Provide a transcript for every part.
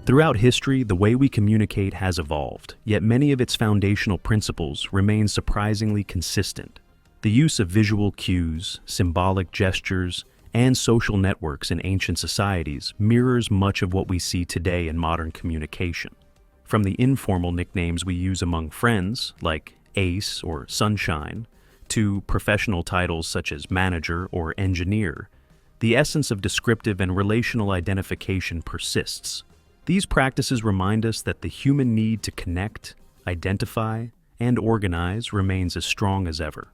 Throughout history, the way we communicate has evolved, yet many of its foundational principles remain surprisingly consistent. The use of visual cues, symbolic gestures, and social networks in ancient societies mirrors much of what we see today in modern communication. From the informal nicknames we use among friends, like Ace or Sunshine, to professional titles such as manager or engineer, the essence of descriptive and relational identification persists. These practices remind us that the human need to connect, identify, and organize remains as strong as ever.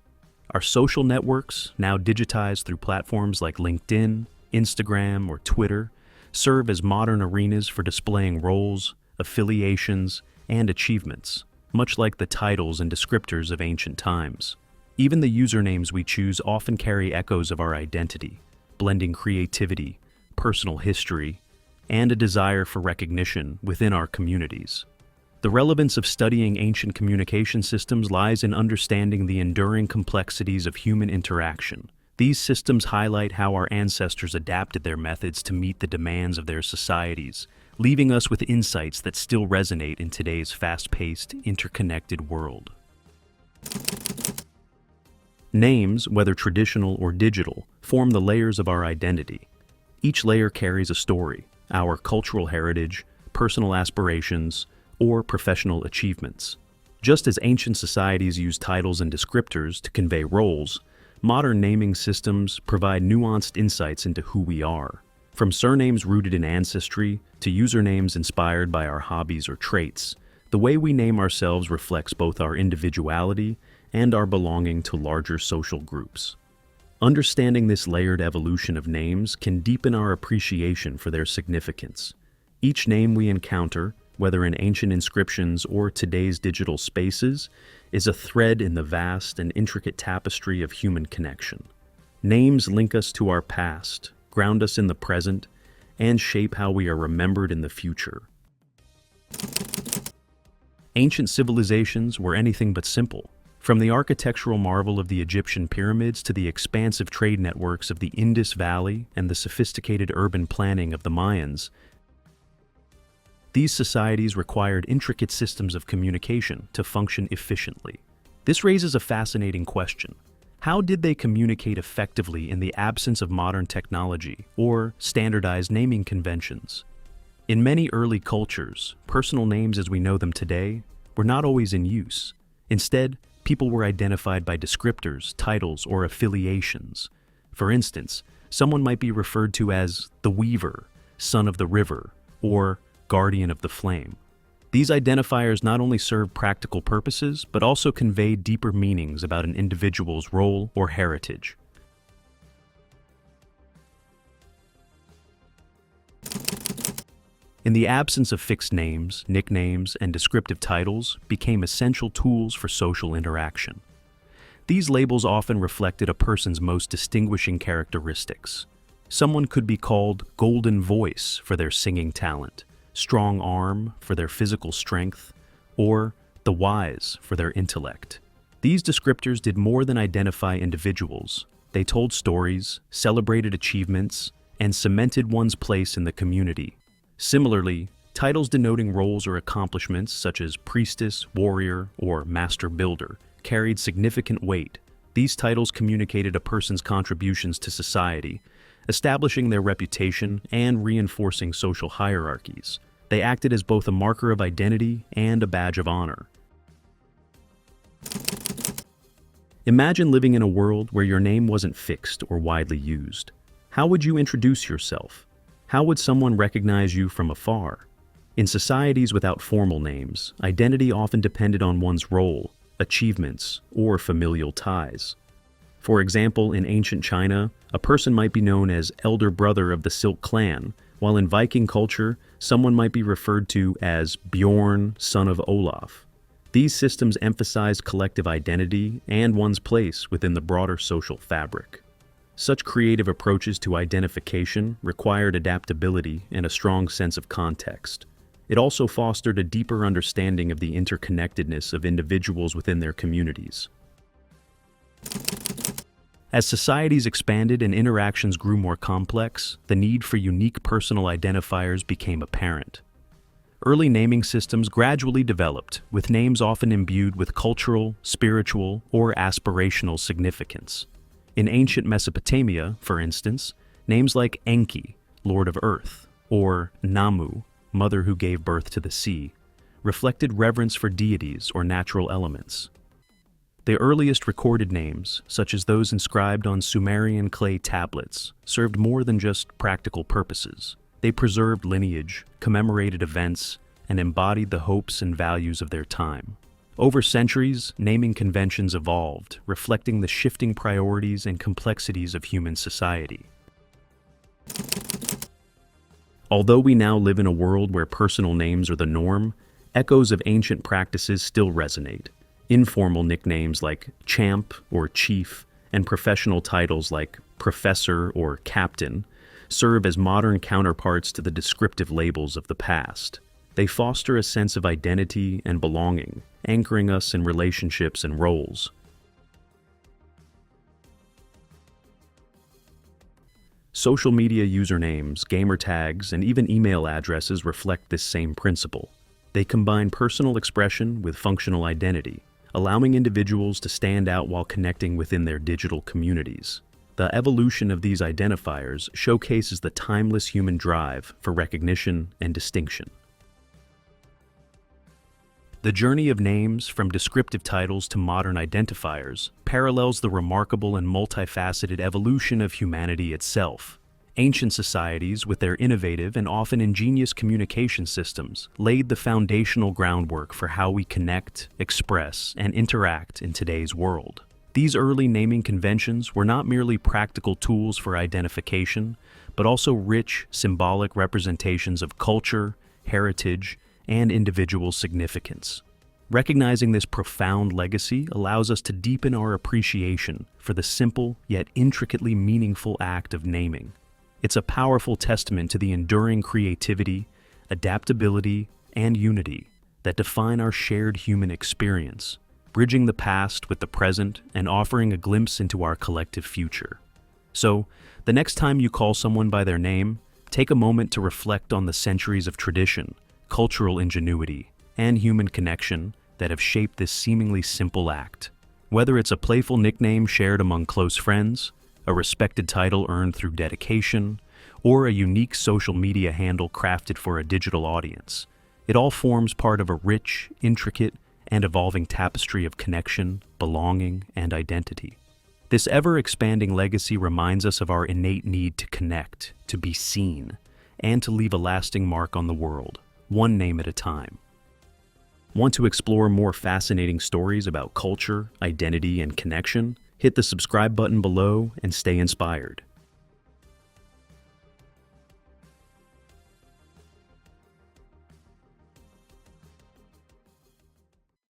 Our social networks, now digitized through platforms like LinkedIn, Instagram, or Twitter, serve as modern arenas for displaying roles, affiliations, and achievements, much like the titles and descriptors of ancient times. Even the usernames we choose often carry echoes of our identity, blending creativity, personal history, and a desire for recognition within our communities. The relevance of studying ancient communication systems lies in understanding the enduring complexities of human interaction. These systems highlight how our ancestors adapted their methods to meet the demands of their societies, leaving us with insights that still resonate in today's fast-paced, interconnected world. Names, whether traditional or digital, form the layers of our identity. Each layer carries a story, our cultural heritage, personal aspirations, or professional achievements. Just as ancient societies used titles and descriptors to convey roles, modern naming systems provide nuanced insights into who we are. From surnames rooted in ancestry to usernames inspired by our hobbies or traits, the way we name ourselves reflects both our individuality and our belonging to larger social groups. Understanding this layered evolution of names can deepen our appreciation for their significance. Each name we encounter, whether in ancient inscriptions or today's digital spaces, is a thread in the vast and intricate tapestry of human connection. Names link us to our past, ground us in the present, and shape how we are remembered in the future. Ancient civilizations were anything but simple. From the architectural marvel of the Egyptian pyramids to the expansive trade networks of the Indus Valley and the sophisticated urban planning of the Mayans, these societies required intricate systems of communication to function efficiently. This raises a fascinating question. How did they communicate effectively in the absence of modern technology or standardized naming conventions? In many early cultures, personal names as we know them today were not always in use. Instead, people were identified by descriptors, titles, or affiliations. For instance, someone might be referred to as the Weaver, Son of the River, or Guardian of the Flame. These identifiers not only serve practical purposes, but also convey deeper meanings about an individual's role or heritage. In the absence of fixed names, nicknames, and descriptive titles became essential tools for social interaction. These labels often reflected a person's most distinguishing characteristics. Someone could be called Golden Voice for their singing talent, Strong Arm for their physical strength, or the Wise for their intellect. These descriptors did more than identify individuals. They told stories, celebrated achievements, and cemented one's place in the community. Similarly, titles denoting roles or accomplishments such as priestess, warrior, or master builder carried significant weight. These titles communicated a person's contributions to society, establishing their reputation and reinforcing social hierarchies. They acted as both a marker of identity and a badge of honor. Imagine living in a world where your name wasn't fixed or widely used. How would you introduce yourself? How would someone recognize you from afar? In societies without formal names, identity often depended on one's role, achievements, or familial ties. For example, in ancient China, a person might be known as elder brother of the Silk clan, while in Viking culture, someone might be referred to as Bjorn, son of Olaf. These systems emphasized collective identity and one's place within the broader social fabric. Such creative approaches to identification required adaptability and a strong sense of context. It also fostered a deeper understanding of the interconnectedness of individuals within their communities. As societies expanded and interactions grew more complex, the need for unique personal identifiers became apparent. Early naming systems gradually developed, with names often imbued with cultural, spiritual, or aspirational significance. In ancient Mesopotamia, for instance, names like Enki, Lord of Earth, or Namu, Mother who gave birth to the sea, reflected reverence for deities or natural elements. The earliest recorded names, such as those inscribed on Sumerian clay tablets, served more than just practical purposes. They preserved lineage, commemorated events, and embodied the hopes and values of their time. Over centuries, naming conventions evolved, reflecting the shifting priorities and complexities of human society. Although we now live in a world where personal names are the norm, echoes of ancient practices still resonate. Informal nicknames like champ or chief, and professional titles like professor or captain serve as modern counterparts to the descriptive labels of the past. They foster a sense of identity and belonging, anchoring us in relationships and roles. Social media usernames, gamer tags, and even email addresses reflect this same principle. They combine personal expression with functional identity, allowing individuals to stand out while connecting within their digital communities. The evolution of these identifiers showcases the timeless human drive for recognition and distinction. The journey of names, from descriptive titles to modern identifiers, parallels the remarkable and multifaceted evolution of humanity itself. Ancient societies, with their innovative and often ingenious communication systems, laid the foundational groundwork for how we connect, express, and interact in today's world. These early naming conventions were not merely practical tools for identification, but also rich, symbolic representations of culture, heritage, and individual significance. Recognizing this profound legacy allows us to deepen our appreciation for the simple yet intricately meaningful act of naming. It's a powerful testament to the enduring creativity, adaptability, and unity that define our shared human experience, bridging the past with the present and offering a glimpse into our collective future. So, the next time you call someone by their name, take a moment to reflect on the centuries of tradition, cultural ingenuity, and human connection that have shaped this seemingly simple act. Whether it's a playful nickname shared among close friends, a respected title earned through dedication, or a unique social media handle crafted for a digital audience, it all forms part of a rich, intricate, and evolving tapestry of connection, belonging, and identity. This ever-expanding legacy reminds us of our innate need to connect, to be seen, and to leave a lasting mark on the world, one name at a time. Want to explore more fascinating stories about culture, identity, and connection? Hit the subscribe button below and stay inspired.